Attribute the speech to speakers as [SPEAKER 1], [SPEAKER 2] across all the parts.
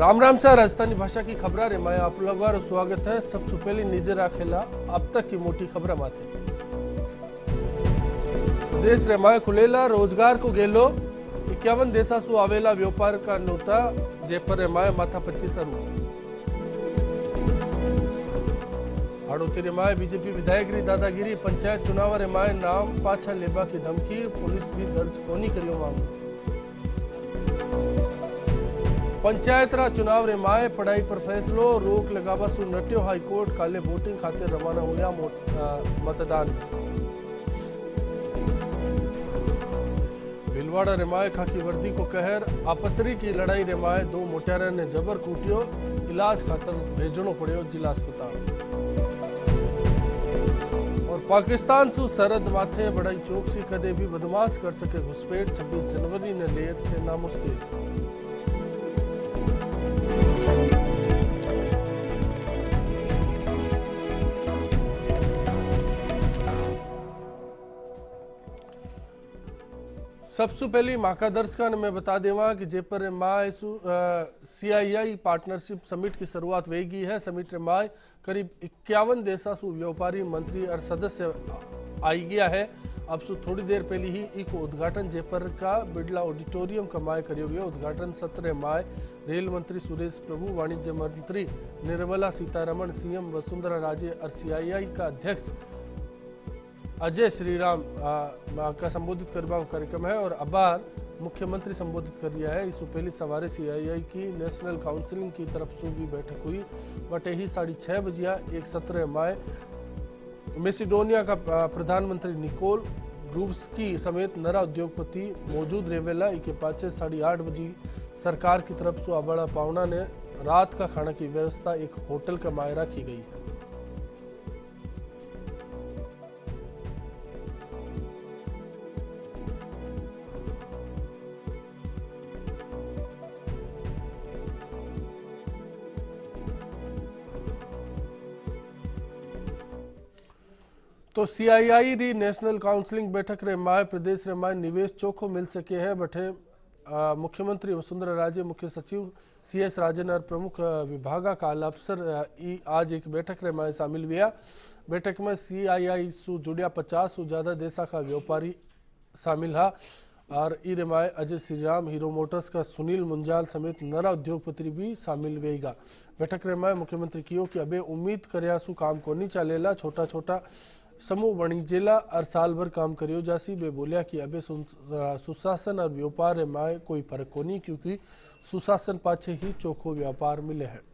[SPEAKER 1] राम राम से राजस्थानी भाषा की खबर रे मैं आप लोग स्वागत है। सबसे पहले निजे राखेला अब तक की मोटी खबर माथे देश रे माय खुलेला रोजगार को गेलो 51 देशा सु आवेला व्यापार का नोता जे पर माय माथा 25 हाड़ोती रे माय बीजेपी विधायक री दादागिरी पंचायत चुनाव रे माय नाम पाछा लेबा की धमकी पुलिस भी दर्ज कोनी करियो मामलो पंचायत रा चुनाव रे माय पढ़ाई पर फैसलो रोक लगावा सु नट्यो हाईकोर्ट काले वोटिंग खातिर रवाना हुआ मतदान भिलवाड़ा रे माय खाकी वर्दी को कहर आपसरी की लड़ाई रे माय दो मोटारा ने जबर कूटियो इलाज खातर भेजनो पड़ियो जिला अस्पताल और पाकिस्तान सु सरहद माथे बड़ाई चौकसी कदे भी बदमाश कर सके घुसपैठ 26 जनवरी ने लेर से नामुस्तैद सबसे पहली माका दर्ज का मैं बता देवा कि जे पर माय CII पार्टनरशिप समिट की शुरुआत वेगी है। समिट रे माय करीब 51 देशा सु व्यापारी मंत्री और सदस्य आई गया है। अब सु थोड़ी देर पहले ही इको उद्घाटन जे पर का बिड़ला ऑडिटोरियम का माय करियो गया। उद्घाटन सत्र माय रेल मंत्री सुरेश प्रभु, वाणिज्य मंत्री निर्मला सीतारमण, CM वसुंधरा राजे और CII का अध्यक्ष अजय श्रीराम का संबोधित करवा कार्यक्रम है और अबार मुख्यमंत्री संबोधित कर दिया है। इससे पहले सवारे CII की नेशनल काउंसिलिंग की तरफ से भी बैठक हुई बटे ही 6:30 बजे एक सत्र माय मैसिडोनिया का प्रधानमंत्री निकोल ग्रूव्सकी समेत नरा उद्योगपति मौजूद रेवेला। इके पाचे 8:30 बजे सरकार की तरफ से अबड़ा पावना ने रात का खाना की व्यवस्था एक होटल का माय रखी गई है। तो CII री नेशनल काउंसिलिंग बैठक रे माय प्रदेश रे माय निवेश चोखो मिल सके है बटे मुख्यमंत्री वसुंधरा राजे, मुख्य सचिव CS राजन और प्रमुख विभागा का अफसर आज एक बैठक रे माय शामिल हुआ। बैठक में CII सु जुड़िया 50 सु ज्यादा देशा का व्यापारी शामिल हा और ई रे my Ajay Shriram, hero Motors का सुनील मुंजाल समेत नरा उद्योगपति भी शामिल वेगा। बैठक रे माय मुख्यमंत्री कियो कि अबे उम्मीद करया सु काम को नहीं चलेला, छोटा छोटा समूह बणिजेला और साल भर काम करियो जासी। वे बोलिया कि अबे सुशासन और व्यापार में कोई फर्क को नहीं क्योंकि सुशासन पाछे ही चोखो व्यापार मिले है।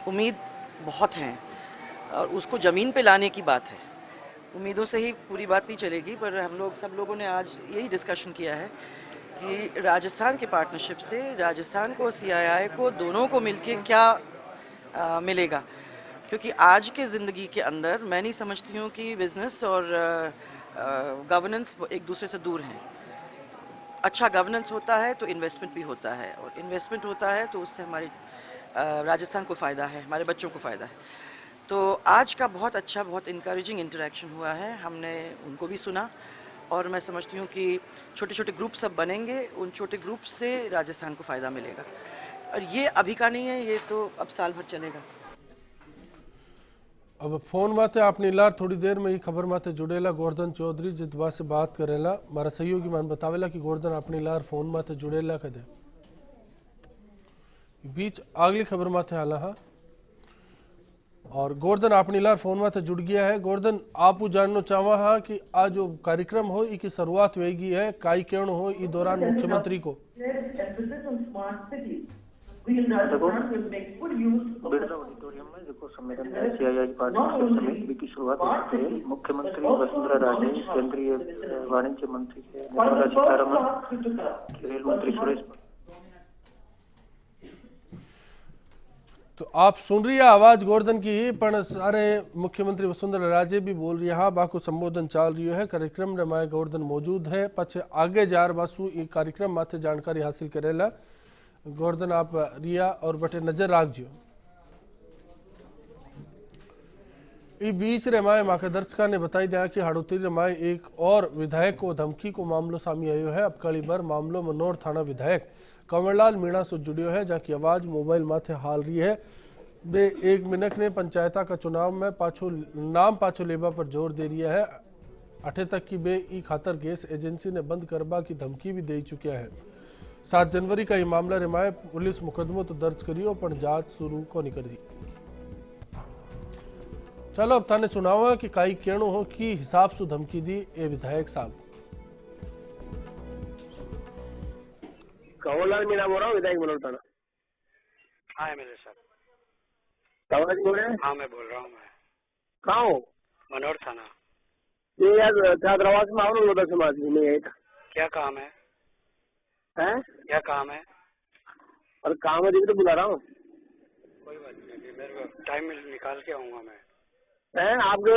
[SPEAKER 2] उम्मीद बहुत हैं और उसको ज़मीन पे लाने की बात है। उम्मीदों से ही पूरी बात नहीं चलेगी, पर हम लोग सब लोगों ने आज यही डिस्कशन किया है कि राजस्थान के पार्टनरशिप से राजस्थान को CII को दोनों को मिलके क्या मिलेगा, क्योंकि आज के ज़िंदगी के अंदर मैं नहीं समझती हूँ कि बिज़नेस और गवर्नेंस एक दूसरे से दूर हैं। अच्छा गवर्नेंस होता है तो इन्वेस्टमेंट भी होता है और इन्वेस्टमेंट होता है तो उससे हमारे राजस्थान को फ़ायदा है, हमारे बच्चों को फ़ायदा है। तो आज का बहुत अच्छा, बहुत इनकरेजिंग इंटरेक्शन हुआ है। हमने उनको भी सुना और मैं समझती हूँ कि छोटे छोटे ग्रुप सब बनेंगे, उन छोटे ग्रुप से राजस्थान को फ़ायदा मिलेगा और ये अभी का नहीं है, ये तो अब साल भर चलेगा।
[SPEAKER 1] अब फोन माते आपने लार थोड़ी देर में ही खबर माते जुड़ेला गोवर्धन चौधरी जितवा से बात करेला। हमारा सहयोगी मान बतावेला कि गोवर्धन अपनी लार फोन माते जुड़ेला कदे बीच अगली खबर माथे आला हा और गोवर्धन अपनी लार फोन माथे जुड़ गया है। गोवर्धन आप जानना चाहवा हा कि आज जो कार्यक्रम हो इसकी शुरुआत होगी है काई कहण हो इस दौरान मुख्यमंत्री को
[SPEAKER 3] बिड़ला ऑडिटोरियम में जो सम्मेलन है CII पार्टनरशिप समिट की शुरुआत है। मुख्यमंत्री वसुंधरा राजे, केंद्रीय वाणिज्य मंत्री निर्मला सीतारमण, रेल मंत्री सुरेश
[SPEAKER 1] तो आप सुन रही है आवाज गोवर्धन की, पण सारे मुख्यमंत्री वसुंधरा राजे भी बोल रही है, बाको संबोधन चाल रही है। कार्यक्रम रे माए गोवर्धन मौजूद है, पछे आगे जार बासु ये कार्यक्रम माथे जानकारी हासिल करेला। गोवर्धन आप रिया और बटे नजर राखजो। इस बीच रेमाए माके दर्शका ने बताई दिया कि हाड़ोती रेमाए एक और विधायक को धमकी को मामलो सामने आयो है। अब कड़ी बार मामलो मनोर थाना विधायक कंवरलाल मीणा से जुड़ियो है, जहाँ की आवाज मोबाइल माथे हाल रही है। बे एक मिनट ने पंचायता का चुनाव में नाम पाछो लेबा पर जोर दे रही है। अठे तक की बे ई खातर गैस एजेंसी ने बंद करबा की धमकी भी दे चुकिया है। 7 जनवरी का ये मामला रेमाए पुलिस मुकदमो तो दर्ज करियो, पर जांच शुरू को नहीं करी। चलो अब थाने सुनावा कि काई कहणो हो कि हिसाब से धमकी दी ए विधायक साहब।
[SPEAKER 4] कंवरलाल मीणा बोल रहा हूँ, विधायक मनोर थाना।
[SPEAKER 5] हाँ एमएलए साहब।
[SPEAKER 4] कंवरलाल बोल रहे हैं?
[SPEAKER 5] हाँ मैं बोल रहा हूँ। मैं
[SPEAKER 4] कहाँ हो?
[SPEAKER 5] मनोर थाना।
[SPEAKER 4] ये यार छात्रावास में आओ ना, लोधा समाज में नहीं आएगा।
[SPEAKER 5] क्या काम है?
[SPEAKER 4] हैं?
[SPEAKER 5] क्या काम है?
[SPEAKER 4] और काम है तो बुला रहा हूँ।
[SPEAKER 5] कोई बात नहीं, मेरे को टाइम निकाल के आऊंगा मैं।
[SPEAKER 4] हैं? आपके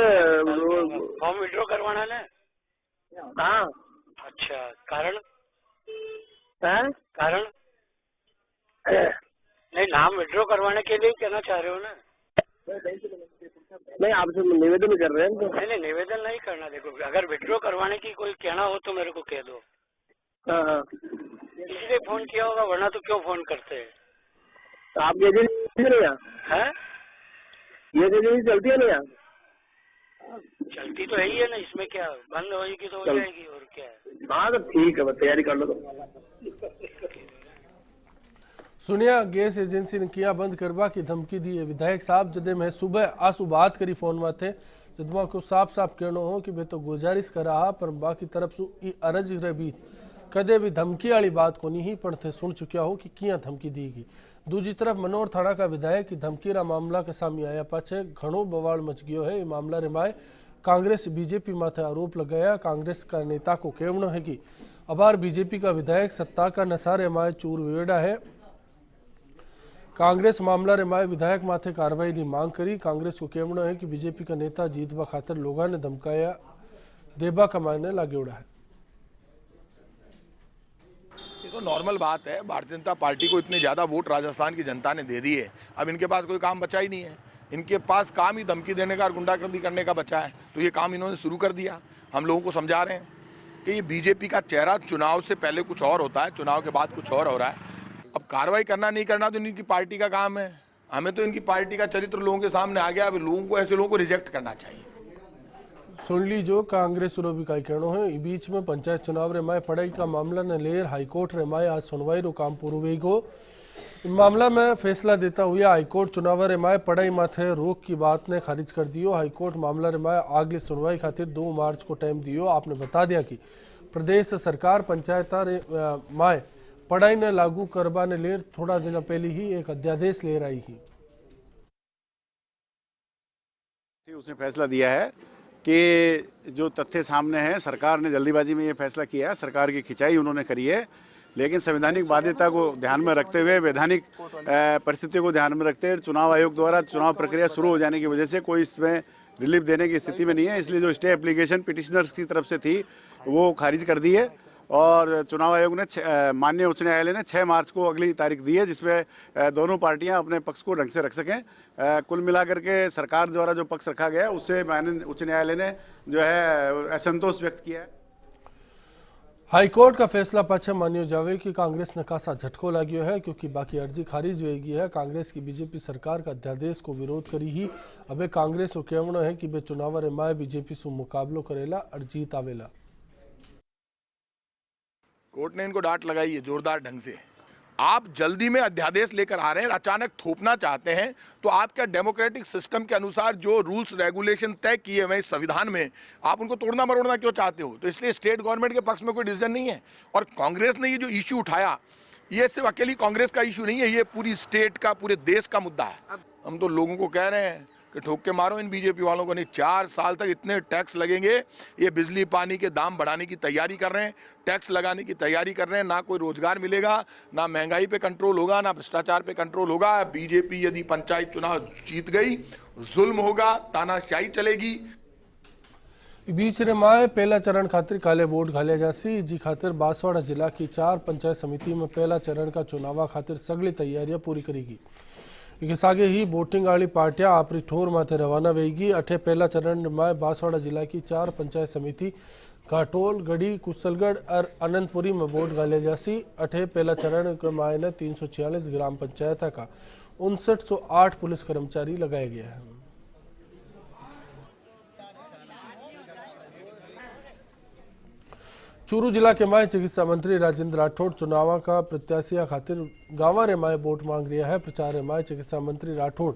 [SPEAKER 5] फॉर्म विड्रॉ करवाना है?
[SPEAKER 4] हाँ।
[SPEAKER 5] अच्छा, कारण?
[SPEAKER 4] हैं?
[SPEAKER 5] कारण? नहीं, नाम विड्रॉ करवाने के लिए कहना चाह रहे हो ना?
[SPEAKER 4] नहीं, आपसे निवेदन कर रहे हैं।
[SPEAKER 5] नहीं नहीं, निवेदन नहीं करना। देखो, अगर विड्रॉ करवाने की कोई कहना हो तो मेरे को कह दो।
[SPEAKER 4] हाँ हाँ।
[SPEAKER 5] इसलिए फोन किया होगा, वरना तो क्यों फोन करते हैं?
[SPEAKER 4] तो आपकी एजेंसी नहीं है? ये एजेंसी चलती है ना यहाँ?
[SPEAKER 5] चलती तो है ही है ना, इसमें क्या बंद होगी तो हो जाएगी, और क्या है।
[SPEAKER 4] हाँ तो ठीक है, बस तैयारी कर लो तो।
[SPEAKER 1] सुनिया गैस एजेंसी ने किया बंद करवा की धमकी दी है विधायक साहब। जदे मैं सुबह आसू बात करी फोन में थे, जदमा को साफ साफ कहना हो कि मैं तो गुजारिश कर रहा, पर बाकी तरफ से ई अरज रे बीच कदे भी धमकी वाली बात को नहीं, पण थे सुन चुकिया हो कि किया धमकी दी गई। दूसरी तरफ मनोर थाना का विधायक की धमकी रा मामला के सामने आया पाछे घणो बवाल मच गयो है। ये मामला रेमाए कांग्रेस बीजेपी माथे आरोप लगाया। कांग्रेस का नेता को कहना है कि अबार बीजेपी का विधायक सत्ता का नशा रेमाए चूर विवेड़ा है। कांग्रेस मामला रेमाए विधायक माथे कार्रवाई की मांग करी। कांग्रेस को कहना है कि बीजेपी का नेता जीतबा खातर लोगों ने धमकाया देबा कमाने लागेड़ा है।
[SPEAKER 6] ये तो नॉर्मल बात है, भारतीय जनता पार्टी को इतने ज़्यादा वोट राजस्थान की जनता ने दे दिए, अब इनके पास कोई काम बचा ही नहीं है। इनके पास काम ही धमकी देने का और गुंडागर्दी करने का बचा है, तो ये काम इन्होंने शुरू कर दिया। हम लोगों को समझा रहे हैं कि ये बीजेपी का चेहरा चुनाव से पहले कुछ और होता है, चुनाव के बाद कुछ और हो रहा है। अब कार्रवाई करना नहीं करना तो इनकी पार्टी का काम है। हमें तो इनकी पार्टी का चरित्र लोगों के सामने आ गया। अब लोगों को, ऐसे लोगों को रिजेक्ट करना चाहिए।
[SPEAKER 1] सुन ली जो कांग्रेस भी का कहना है। इस बीच में पंचायत चुनाव रेमाए पढ़ाई का मामला ने लेर हाईकोर्ट रेमाए आज सुनवाई रो काम पूरा हुई गो। मामला में फैसला देता हुआ हाईकोर्ट चुनाव रेमाए पढ़ाई माथे रोक की बात ने खारिज कर दियो। हाईकोर्ट मामला रेमाए आगली सुनवाई खातिर 2 मार्च को टाइम दियो। आपने बता दिया कि प्रदेश सरकार पंचायत माए पढ़ाई ने लागू करवा ने लेर थोड़ा दिन पहले ही एक अध्यादेश ले आई ही।
[SPEAKER 7] उसने फैसला दिया है कि जो तथ्य सामने हैं, सरकार ने जल्दीबाजी में ये फैसला किया है, सरकार की खिंचाई उन्होंने करी है, लेकिन संवैधानिक बाध्यता को ध्यान में रखते हुए, वैधानिक परिस्थितियों को ध्यान में रखते हुए चुनाव आयोग द्वारा चुनाव प्रक्रिया शुरू हो जाने की वजह से कोई इसमें रिलीफ देने की स्थिति में नहीं है। इसलिए जो स्टे एप्लीकेशन पिटिशनर्स की तरफ से थी वो खारिज कर दी है और चुनाव आयोग ने माननीय उच्च न्यायालय ने 6 मार्च को अगली तारीख दी है, जिसमें दोनों पार्टियां अपने पक्ष को ढंग से रख सकें। कुल मिलाकर के सरकार द्वारा जो पक्ष रखा गया उससे माननीय उच्च न्यायालय ने जो है असंतोष व्यक्त किया है।
[SPEAKER 1] हाईकोर्ट का फैसला पाछे मानियो जावे कि कांग्रेस ने खासा झटको लाग्यो है, क्योंकि बाकी अर्जी खारिज हो गई है। कांग्रेस की बीजेपी सरकार का अध्यादेश को विरोध करी ही अबे कांग्रेस को कहना है कि वे चुनाव रेमाए बीजेपी से मुकाबलो करेला और जीत आवेला।
[SPEAKER 6] कोर्ट ने इनको डांट लगाई है जोरदार ढंग से। आप जल्दी में अध्यादेश लेकर आ रहे हैं, अचानक थोपना चाहते हैं, तो आपका डेमोक्रेटिक सिस्टम के अनुसार जो रूल्स रेगुलेशन तय किए हुए इस संविधान में, आप उनको तोड़ना मरोड़ना क्यों चाहते हो? तो इसलिए स्टेट गवर्नमेंट के पक्ष में कोई डिसीजन नहीं है। और कांग्रेस ने ये जो इश्यू उठाया, ये सिर्फ अकेली कांग्रेस का इश्यू नहीं है, ये पूरी स्टेट का, पूरे देश का मुद्दा है। हम तो लोगों को कह रहे हैं कि ठोक के मारो इन बीजेपी वालों को। नहीं, 4 साल तक इतने टैक्स लगेंगे। ये बिजली पानी के दाम बढ़ाने की तैयारी कर रहे हैं, टैक्स लगाने की तैयारी कर रहे हैं। ना कोई रोजगार मिलेगा, ना महंगाई पे कंट्रोल होगा, ना भ्रष्टाचार पे कंट्रोल होगा। बीजेपी यदि पंचायत चुनाव जीत गई, जुल्म होगा, तानाशाही चलेगी।
[SPEAKER 1] बीच रे माए पहला चरण खातिर काले वोट घाले जासी। जी खातिर बांसवाड़ा जिला की 4 पंचायत समिति में पहला चरण का चुनाव खातिर सगली तैयारियां पूरी करेगी। इसके आगे ही वोटिंग वाली पार्टियां आपरी ठोर माथे रवाना वेगी। अठे पहला चरण में बांसवाड़ा जिला की 4 पंचायत समिति घाटोल, गढ़ी, कुशलगढ़ और अनंतपुरी में वोट घाले जासी। अठे पहला चरण के मायने 346 ग्राम पंचायत का 5908 पुलिस कर्मचारी लगाए गए हैं। चूरू जिला के माय चिकित्सा मंत्री राजेंद्र राठौड़ चुनाव का प्रत्याशिया खातिर गांव रे माय वोट मांग रहा है। प्रचार रे माय चिकित्सा मंत्री राठौड़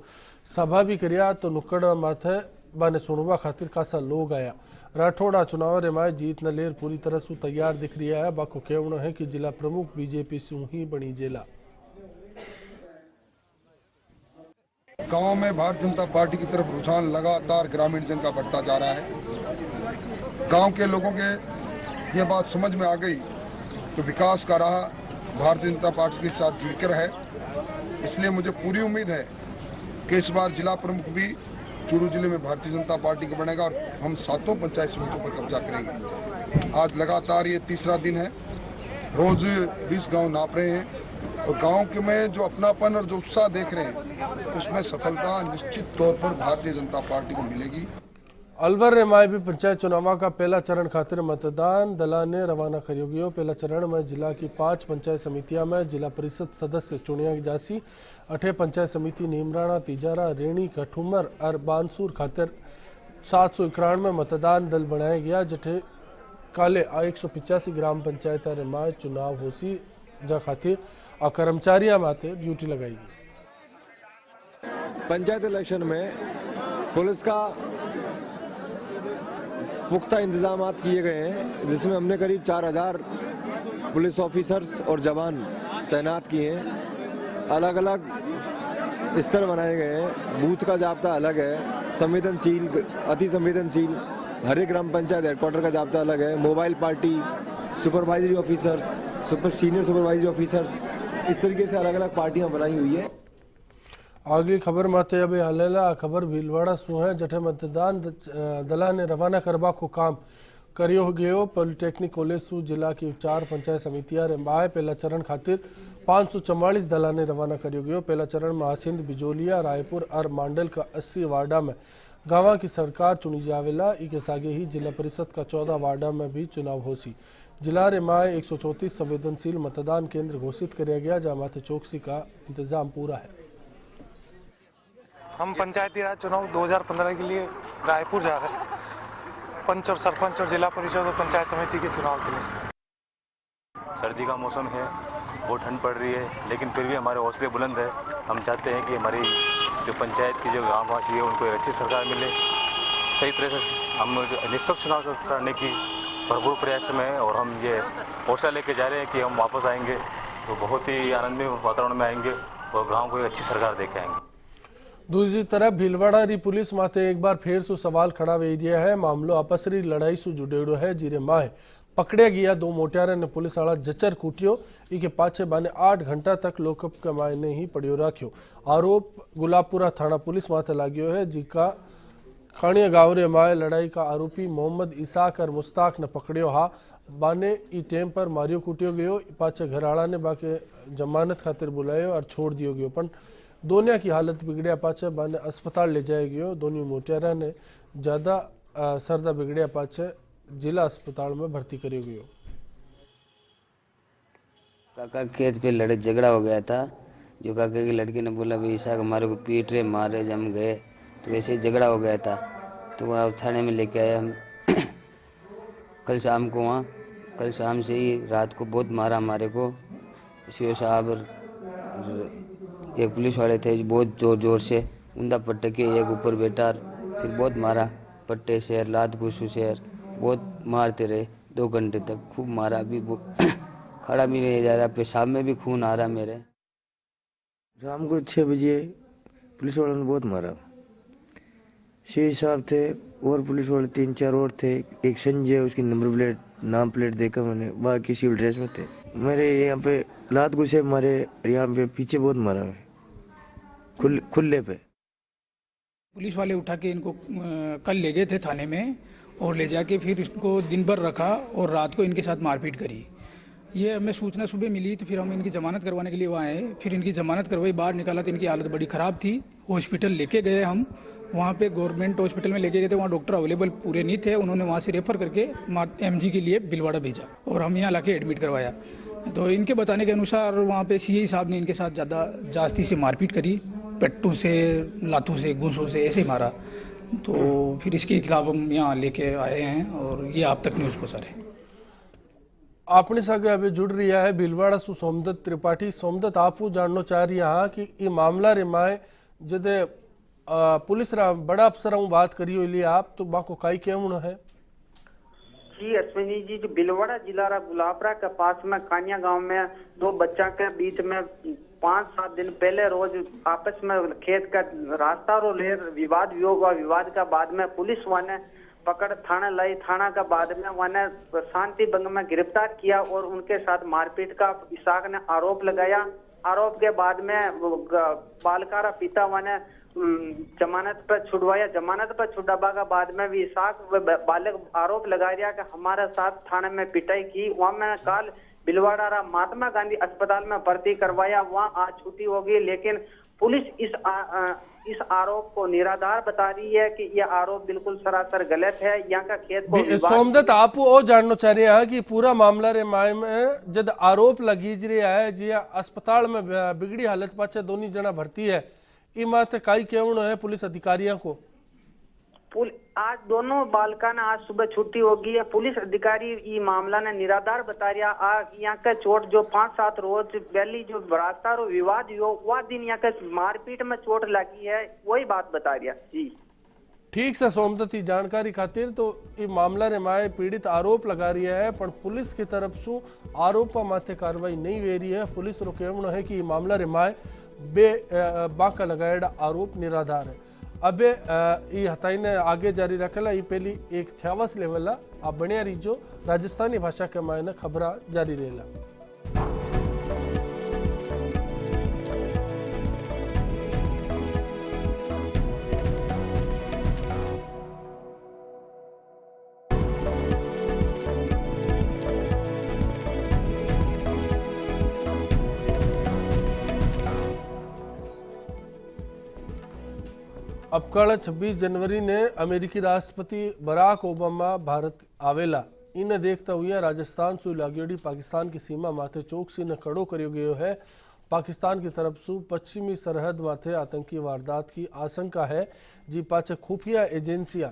[SPEAKER 1] सभा भी करिया तो नुक्कड़ माथे बाने सुनवा खातिर खासा लोग आया। राठौड़ आ चुनाव रे माय जीत न लेर पूरी तरह से तैयार दिख रहा है। बाको कहना है कि जिला प्रमुख बीजेपी से ही बनी जिला।
[SPEAKER 8] गांव में भारतीय जनता पार्टी की तरफ रुझान लगातार ग्रामीण जन का बढ़ता जा रहा है। गांव के लोगों के ये बात समझ में आ गई तो विकास का राह भारतीय जनता पार्टी के साथ जुड़कर है। इसलिए मुझे पूरी उम्मीद है कि इस बार जिला प्रमुख भी चूरू जिले में भारतीय जनता पार्टी का बनेगा और हम 7 पंचायत समितियों पर कब्जा करेंगे। आज लगातार ये तीसरा दिन है, रोज 20 गांव नाप रहे हैं और गांव के में जो अपनापन और जो उत्साह देख रहे हैं उसमें सफलता निश्चित तौर पर भारतीय जनता पार्टी को मिलेगी।
[SPEAKER 1] अलवर रे माय भी पंचायत चुनाव का पहला चरण खातिर मतदान दला ने रवाना करियो गयो। पहला चरण में जिला की 5 पंचायत समितियां में जिला परिषद सदस्य चुनिया जासी। 8 पंचायत समिति नीमराणा, तिजारा, रेणी, कठुमर और बानसूर खातिर 791 मतदान दल बनाया गया। जठे काले 185 ग्राम पंचायत रे माय चुनाव होसी, जा खातिर और कर्मचारियों माते ड्यूटी लगाएगी।
[SPEAKER 9] पंचायत इलेक्शन में पुलिस का पुख्ता इंतजाम किए गए हैं, जिसमें हमने करीब 4000 पुलिस ऑफिसर्स और जवान तैनात किए हैं। अलग अलग स्तर बनाए गए हैं, बूथ का जाब्ता अलग है, संवेदनशील, अति संवेदनशील, हर एक ग्राम पंचायत हेडक्वार्टर का जाब्ता अलग है। Mobile party, supervisory officers, senior supervisory officers, इस तरीके से अलग अलग पार्टियां बनाई हुई है।
[SPEAKER 1] अगली खबर माते अभी हालेला खबर भीलवाड़ा सु है। जठे मतदान दला ने रवाना करवा को काम करियो गयो। पॉलिटेक्निक कॉलेज सु जिला की 4 पंचायत समितियां रे माय पहला चरण खातिर 544 दला ने रवाना करियो गयो। पहला चरण में आसिंद, बिजोलिया, रायपुर और मांडल का 80 वार्डा में गांव की सरकार चुनी जावेला। इके सागे ही जिला परिषद का 14 वार्डा में भी चुनाव होसी। जिला रे माय 134 संवेदनशील मतदान केंद्र घोषित किया गया, जहाँ माथे चौकसी का इंतजाम पूरा है।
[SPEAKER 10] हम पंचायती राज चुनाव 2015 के लिए रायपुर जा रहे हैं, पंच और सरपंच और जिला परिषद और पंचायत समिति के चुनाव के लिए।
[SPEAKER 11] सर्दी का मौसम है, बहुत ठंड पड़ रही है, लेकिन फिर भी हमारे हौसले बुलंद है। हम चाहते हैं कि हमारी जो पंचायत की जो गाँववासी है उनको एक अच्छी सरकार मिले। सही तरह से हम निष्पक्ष चुनाव करने की भरपूर प्रयास में है और हम ये हौसला लेके जा रहे हैं कि हम वापस आएंगे तो बहुत ही आनंदमय वातावरण में आएंगे और गाँव को एक अच्छी सरकार दे के आएंगे।
[SPEAKER 1] दूसरी तरफ भीलवाड़ा री पुलिस माते एक बार फिर से सवाल खड़ा वे दिया है। मामलो आपसरी लड़ाई से जुड़ेड़ो है, जिरे माए पकड़े गया 2 मोटियारा ने पुलिस वाला जचर कूटियो। इके पाछे बाने 8 घंटा तक लोकअप के मायने ही पड़ियो राख्यो। आरोप गुलाबपुरा थाना पुलिस माथे लाग्यो है, जिका खाणिया गांव रे माए लड़ाई का आरोपी मोहम्मद इसाक और मुस्ताक ने पकड़ियो हा। बाने ई टेम पर मारियो कूटियो गयो। पाछे घरआड़ा ने बाके जमानत खातिर बुलायो और छोड़ दियो गयो, पण दोनों की हालत बिगड़िया पाछे बाने अस्पताल ले जाया गयो। दोनों मोटियारा ने ज़्यादा सरदा बिगड़िया पाछे जिला अस्पताल में भर्ती करियो गयो।
[SPEAKER 12] काका खेत पे लड़े झगड़ा हो गया था, जो काका की लड़की ने बोला भाई ईसा हमारे को पीट रहे मारे, जम गए तो वैसे ही झगड़ा हो गया था। तो वहाँ थाने में लेके आए हम कल शाम को। वहाँ कल शाम से ही रात को बहुत मारा हमारे को। सीओ साहब एक पुलिस वाले थे, बहुत जोर जोर से उंदा पट्टे के एक ऊपर बैठा, फिर बहुत मारा पट्टे से, लात घुसू से बहुत मारते रहे 2 घंटे तक, खूब मारा। अभी खड़ा भी नहीं जा रहा, पेशाब में भी खून आ रहा मेरे।
[SPEAKER 13] शाम को 6 बजे पुलिस वालों ने बहुत मारा।
[SPEAKER 9] शेख साहब थे और पुलिस वाले 3-4 और थे। एक संजय, उसकी नंबर प्लेट नाम प्लेट देखा मैंने, बाकी सिविल ड्रेस में थे। मेरे यहाँ पे लात घुसे मारे, यहाँ पे पीछे बहुत मारा है खुले पे।
[SPEAKER 13] पुलिस वाले उठा के इनको कल ले गए थे थाने में और ले जाके फिर इसको दिन भर रखा और रात को इनके साथ मारपीट करी। ये हमें सूचना सुबह मिली तो फिर हम इनकी जमानत करवाने के लिए वहाँ आए। फिर इनकी जमानत करवाई, बाहर निकाला तो इनकी हालत बड़ी ख़राब थी। हॉस्पिटल लेके गए हम, वहाँ पे गवर्नमेंट हॉस्पिटल में लेके गए थे। वहाँ डॉक्टर अवेलेबल पूरे नहीं थे, उन्होंने वहाँ से रेफर करके MG के लिए भीलवाड़ा भेजा और हम यहाँ लाके एडमिट करवाया। तो इनके बताने के अनुसार वहाँ पे CI साहब ने इनके साथ ज़्यादा जास्ती से मारपीट करी, पेट्टू से, लातू से, घूंसों से ऐसे मारा। तो फिर इसके खिलाफ हम यहाँ लेके आए हैं और ये आप तक न्यूज़ पहुँचा रहे हैं।
[SPEAKER 1] अपने संगे अभी जुड़ रही है भीलवाड़ा सु सोमदत्त त्रिपाठी। सोमदत्त, आपू जानना चाह रही हाँ कि ये मामला रे माए जदे पुलिस रा बड़ा अफसर बात करी हो लिए आप तो बाको काई केवण है?
[SPEAKER 14] जी अश्विनी जी, जो भीलवाड़ा जिला रा गुलाबरा के पास में कानिया गांव में दो बच्चा के बीच में 5-7 दिन पहले रोज आपस में खेत का रास्ता रो ले विवाद हुआ। विवाद का बाद में पुलिस वाले पकड़ थाना लाई। थाना का बाद में वाने शांति भंग में गिरफ्तार किया और उनके साथ मारपीट का इसाक ने आरोप लगाया। आरोप के बाद में बालकारा पिता वाने जमानत पर छुड़वाया। जमानत पर छुड़वा का बाद में भी इसाक बालक आरोप लगा दिया कि हमारे साथ थाने में पिटाई की। वहाँ में काल भीलवाड़ा महात्मा गांधी अस्पताल में भर्ती करवाया, वहाँ आज छुट्टी होगी। लेकिन पुलिस इस आरोप को निराधार बता रही है कि यह आरोप बिल्कुल सरासर गलत है। यहाँ का खेत को
[SPEAKER 1] सोमदत्त, आप और जानना चाह रहे हैं कि पूरा मामला रे माय में जब आरोप लगीज रहा है जी अस्पताल में बिगड़ी हालत पाचे दोनों जना भर्ती है, ई माते काई केवण है पुलिस अधिकारियों को?
[SPEAKER 14] आज दोनों बालका ने आज सुबह छुट्टी होगी है। पुलिस अधिकारी ये मामला ने निराधार बता रहा। यहाँ का चोट जो 5-7 रोज पहली जो रास्ता रो विवाद हो वह दिन यहाँ के मारपीट में चोट लगी है, वही बात बता रहा जी।
[SPEAKER 1] ठीक से सोमदत्त, जानकारी खातिर तो ये मामला रे माए पीड़ित आरोप लगा रही है पर पुलिस की तरफ से आरोप माथे कार्रवाई नहीं वे रही है। पुलिस रो कहना है कि ये मामला रे माए बाका लगाएड़ा आरोप निराधार है। अबे ये हताई ने आगे जारी रखेला। ये पहली एक थ्यावस लेवल आप बढ़िया रीजो राजस्थानी भाषा के मायने खबर जारी रहेला। अब कल 26 जनवरी ने अमेरिकी राष्ट्रपति बराक ओबामा भारत आवेला। इन्हें देखता हुए राजस्थान से लागेड़ी पाकिस्तान की सीमा माथे चौकसी ने कड़ो करियो गयो है। पाकिस्तान की तरफ से पश्चिमी सरहद माथे आतंकी वारदात की आशंका है जी पाचे खुफिया एजेंसियां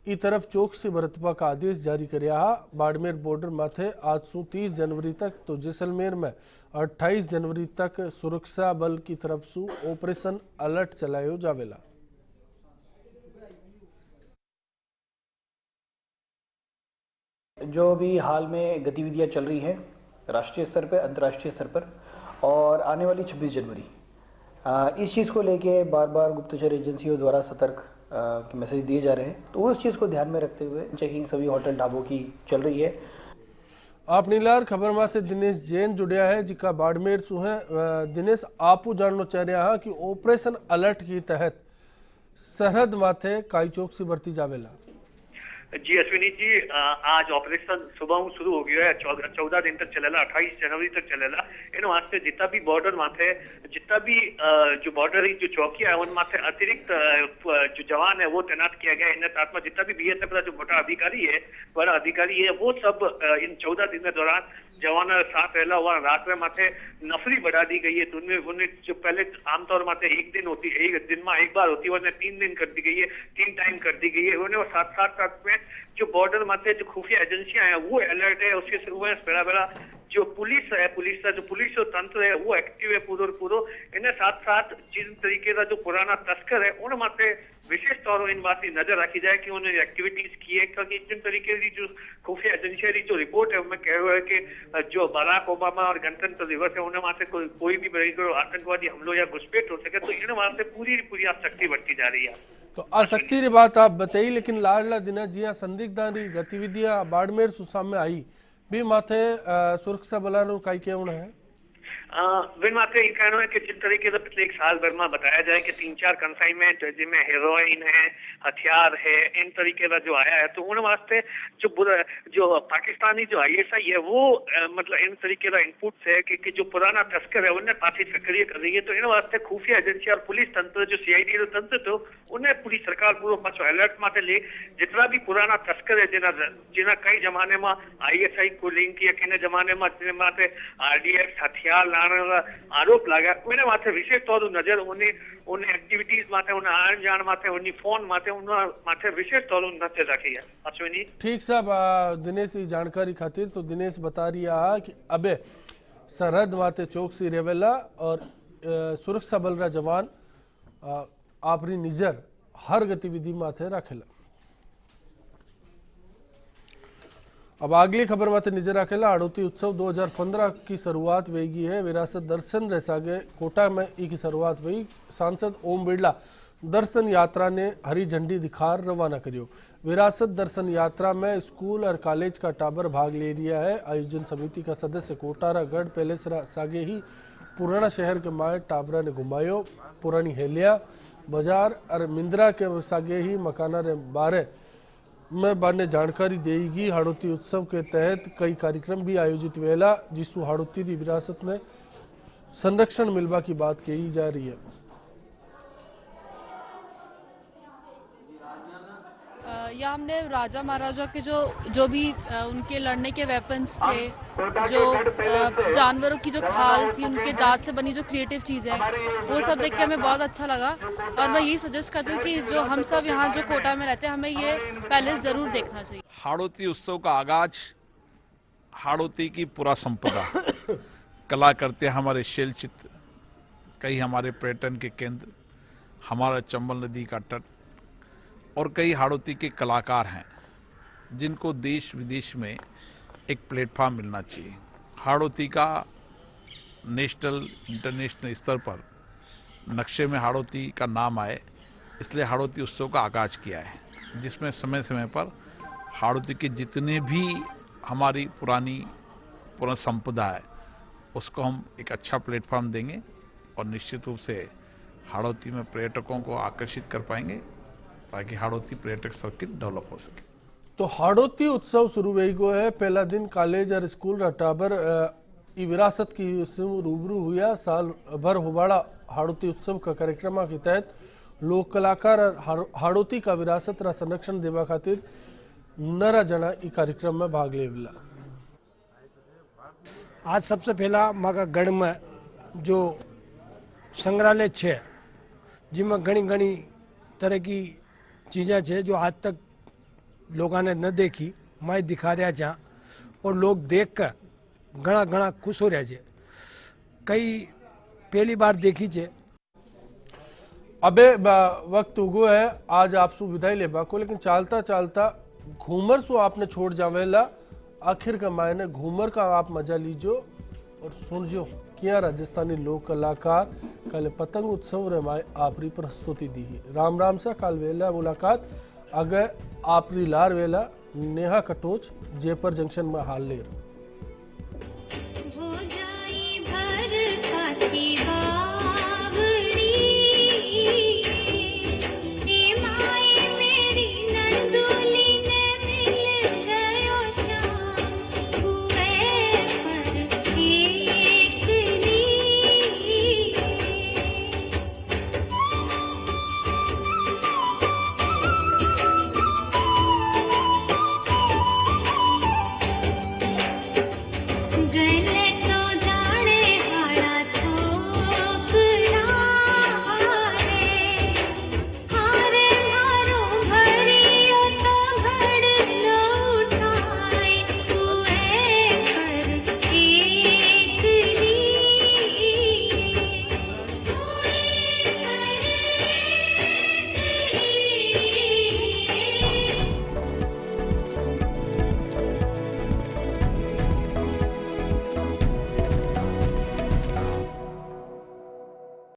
[SPEAKER 1] ई तरफ चौकसी बरतवा का आदेश जारी करया। बाड़मेर बॉर्डर माथे आज से 30 जनवरी तक तो जैसलमेर में 28 जनवरी तक सुरक्षा बल की तरफ से ऑपरेशन अलर्ट चलायो जावेला।
[SPEAKER 15] जो भी हाल में गतिविधियां चल रही हैं राष्ट्रीय स्तर पर, अंतर्राष्ट्रीय स्तर पर और आने वाली 26 जनवरी, इस चीज़ को लेके बार बार गुप्तचर एजेंसियों द्वारा सतर्क के मैसेज दिए जा रहे हैं। तो उस चीज़ को ध्यान में रखते हुए चेकिंग सभी होटल ढाबों की चल रही है।
[SPEAKER 1] आप नीलार खबर माथे दिनेश जैन जुड़िया है जिका बाड़मेर सु है। दिनेश, आपू जानना चाह रहे हैं कि ऑपरेशन अलर्ट के तहत सरहद माथे काई चौकसी बरती जावेला?
[SPEAKER 16] जी अश्विनी जी, आज ऑपरेशन सुबह शुरू हो गया है। 14 दिन तक चलेला, 28 जनवरी तक चलेला। इन वास्ते जितना भी बॉर्डर माथे, जितना भी जो बॉर्डर जो चौकियां है उन माथे अतिरिक्त जो जवान है वो तैनात किया गया है। इन साथ में जितना भी BSF का जो बड़ा अधिकारी है वो सब इन 14 दिन के दौरान जवान साथ रहला हुआ। रात में माथे नफरी बढ़ा दी गई है। तो उन्हें जो पहले आमतौर माथे एक दिन में एक बार होती है, उन्हें 3 दिन कर दी गई है, 3 टाइम कर दी गई है उन्हें। साथ में जो बॉर्डर माथे जो खुफिया एजेंसियां हैं वो अलर्ट है। उसके पहला जो पुलिस जो तंत्र है वो एक्टिव है पूरो। इन्हें साथ जिस तरीके का जो पुराना तस्कर है उन माथे विशेष तौर पर इन बात की नजर रखी जाए कि उन्होंने एक्टिविटीज की है। क्योंकि जिन तरीके की जो खुफिया एजेंसिया की जो रिपोर्ट है उनमें कह हुआ है कि जो बराक ओबामा और गणतंत्र दिवस है उन्हें वहां से कोई भी आतंकवादी हमलों या घुसपैठ हो सके, तो इन वहां से पूरी शक्ति बढ़ती जा रही है।
[SPEAKER 1] तो आसक्ति री बात आप बताई, लेकिन लाडला दिना जिया संदिग्धारी गतिविधियां बाड़मेर सामने आई भी माथे सुरक्षा बलों का कहना है?
[SPEAKER 16] विन मात्र ये कहना है कि जिन तरीके से पिछले 1 साल भर में बताया जाए कि 3-4 कंसाइनमेंट जिनमें हेरोइन है, हथियार है, इन तरीके का जो आया है, तो उन वास्ते जो पाकिस्तानी जो ISI है वो मतलब इन तरीके का इनपुट्स है कि जो पुराना तस्कर है उन्हें पार्टी सक्रिय कर रही है। तो इन वास्ते खुफिया एजेंसी और पुलिस तंत्र जो CID जो तंत्र तो उन्हें पूरी सरकार पूरा पाछो अलर्ट माते ले जितना भी पुराना तस्कर है जिना कई जमाने में ISI को लिंक किया, किने जमाने में जिन माते RDX हथियार आरोप लगा, मैंने माथे विशेष तौर नजर उन एक्टिविटीज माथे उन आन जान माथे उन फोन माथे उन माथे विशेष तौर नजर रखी है। अश्विनी
[SPEAKER 1] ठीक साहब, दिनेश की जानकारी खातिर तो दिनेश बता रही है कि अबे सरहद माथे चौकसी रेवेला और सुरक्षा बल रा जवान आपरी नजर हर गतिविधि माथे रखेला। अब अगली खबर माथे नजर रखेला। हाड़ौती उत्सव 2015 की शुरुआत वेगी है। विरासत दर्शन रसागे कोटा में की शुरुआत हुई। सांसद ओम बिरला दर्शन यात्रा ने हरी झंडी दिखाकर रवाना करियो। विरासत दर्शन यात्रा में स्कूल और कॉलेज का टाबर भाग ले लिया है। आयोजन समिति का सदस्य कोटारा गढ़ पैलेस सागे ही पुराना शहर के माए टाबरा ने घुमायो। पुरानी हेलिया बाजार और मिंद्रा के सागे ही मकाना रे बारे में बाने जानकारी देगी। हाड़ौती उत्सव के तहत कई कार्यक्रम भी आयोजित वेला जिससे हाड़ौती की विरासत में संरक्षण मिलवा की बात कही जा रही है।
[SPEAKER 17] या हमने राजा महाराजा के जो भी उनके लड़ने के वेपन्स थे, जो जानवरों की जो खाल थी, उनके दांत से बनी जो क्रिएटिव चीज़ है, वो सब देख के हमें बहुत अच्छा लगा। और मैं यही सजेस्ट करती हूँ कि जो हम सब यहाँ जो कोटा में रहते हैं हमें ये पैलेस ज़रूर देखना चाहिए।
[SPEAKER 18] हाड़ौती उत्सव का आगाज हाड़ौती की पुरा संपदा कला करते हमारे शैल चित्र, कई हमारे पर्यटन के केंद्र, हमारा चंबल नदी का तट और कई हाड़ौती के कलाकार हैं जिनको देश विदेश में एक प्लेटफॉर्म मिलना चाहिए। हाड़ौती का नेशनल इंटरनेशनल स्तर पर नक्शे में हाड़ौती का नाम आए, इसलिए हाड़ौती उत्सव का आगाज किया है, जिसमें समय समय पर हाड़ौती के जितने भी हमारी पुरानी संपदा है उसको हम एक अच्छा प्लेटफॉर्म देंगे और निश्चित रूप से हाड़ौती में पर्यटकों को आकर्षित कर पाएंगे ताकि हाड़ौती पर्यटक सर्किट डेवलप हो सके।
[SPEAKER 1] तो हाड़ौती उत्सव शुरू हुई गो है। पहला दिन कॉलेज और स्कूल टाबर विरासत की रूबरू हुआ। साल भर हुबाड़ा हाड़ौती उत्सव का कार्यक्रम के तहत लोक कलाकार और हाड़ौती का विरासत रा संरक्षण देवा खातिर 19 जना इस कार्यक्रम में भाग लेवला।
[SPEAKER 19] आज सबसे पहला माका गढ़ में जो संग्रहालय है जिसमें घनी तरह की चीज़ें है जो आज तक लोगों ने न देखी, मैं दिखा रहा था और लोग देख कर घना खुश हो रहे थे। कई पहली बार देखी है।
[SPEAKER 1] अबे वक्त उगो है आज आपसे विदाई लेबा को, लेकिन चालता चालता घूमर सो आपने छोड़ जावेला। आखिर का मायने घूमर का आप मजा लीजो और सुनजो किया राजस्थानी लोक कलाकार कल पतंग उत्सव रे माए आपरी प्रस्तुति दी। राम राम सा काल वेला मुलाकात अगर आपरी लार वेला नेहा कटोच जयपुर जंक्शन में हाल लेर।